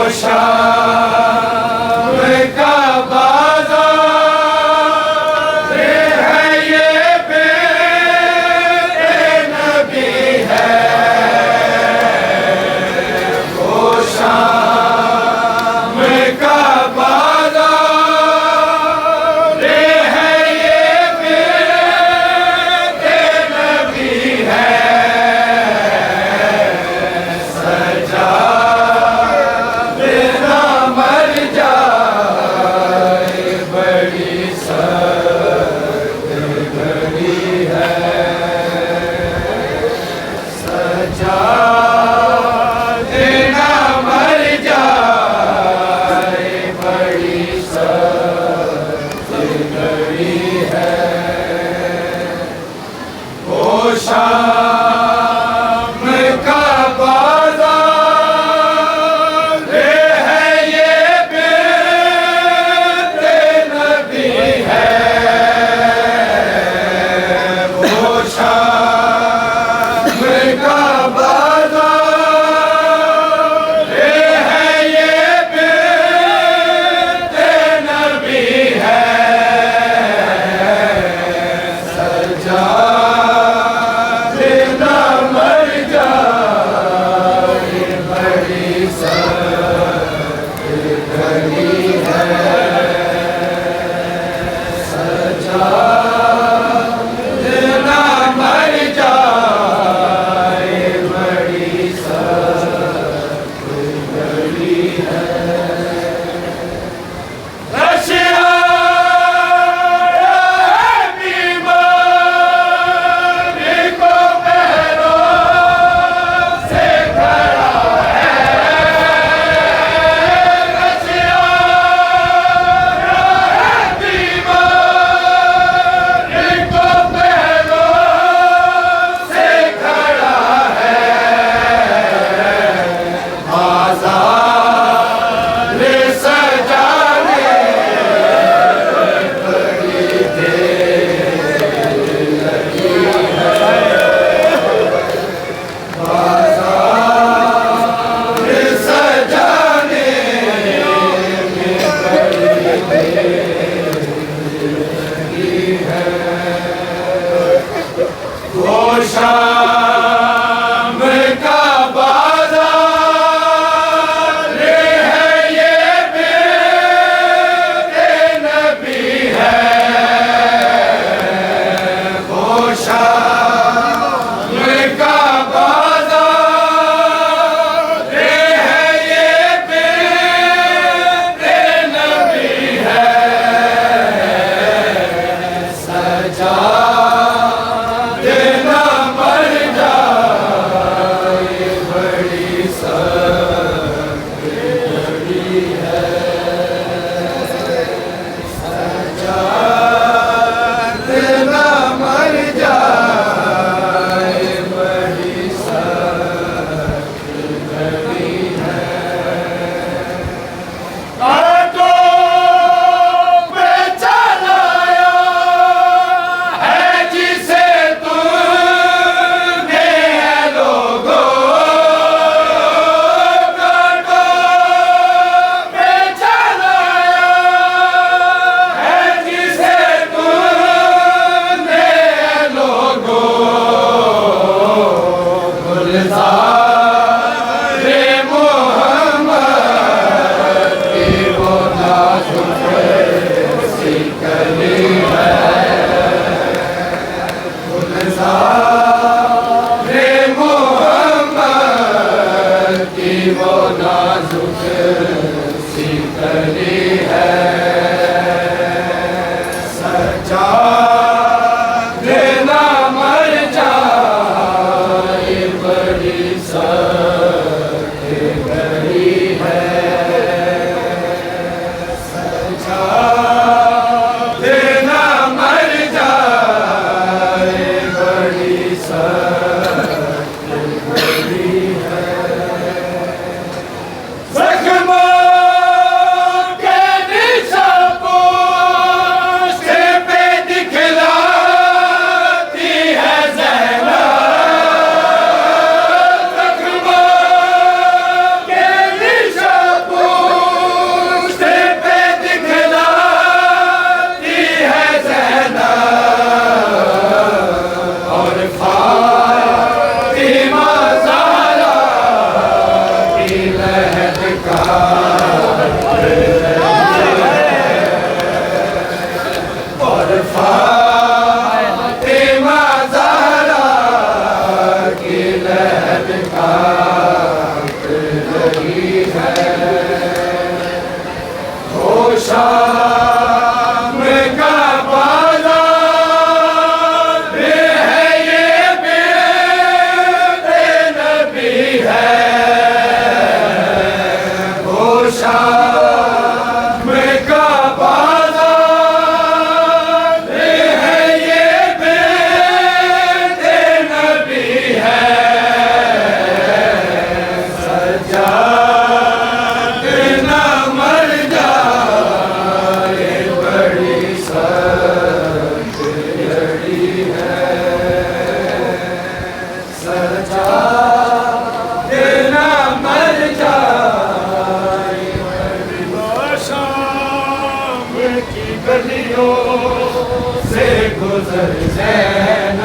शाम का बाज़ार है ये बेटे नबी है। वो शाम का बाज़ार है ये बेटे नबी है। सजा शाम का बाज़ार है ये बेटे नबी है। वो शाम का बाज़ार है ये बेटे नबी है। सजा शाम का बाज़ार है ये बेटे नबी है। वो शाम का बाज़ार है ये बेटे नबी है। सजा वो नाजुक सी कली है। सजा देना मर जाए बड़ी सख्त घड़ी है। सजा देना मर जाए बड़ी सख्त घड़ी है। Come on! है। हो शाम का बाजार है, ये बेटे नबी है। हो शाम का बाजार है, ये बेटे नबी है। सज्जाद न मर जाए, बड़ी सख्त लड़ी है। सज्जाद न मर जाए, शाम की गलियों से गुजर जाए।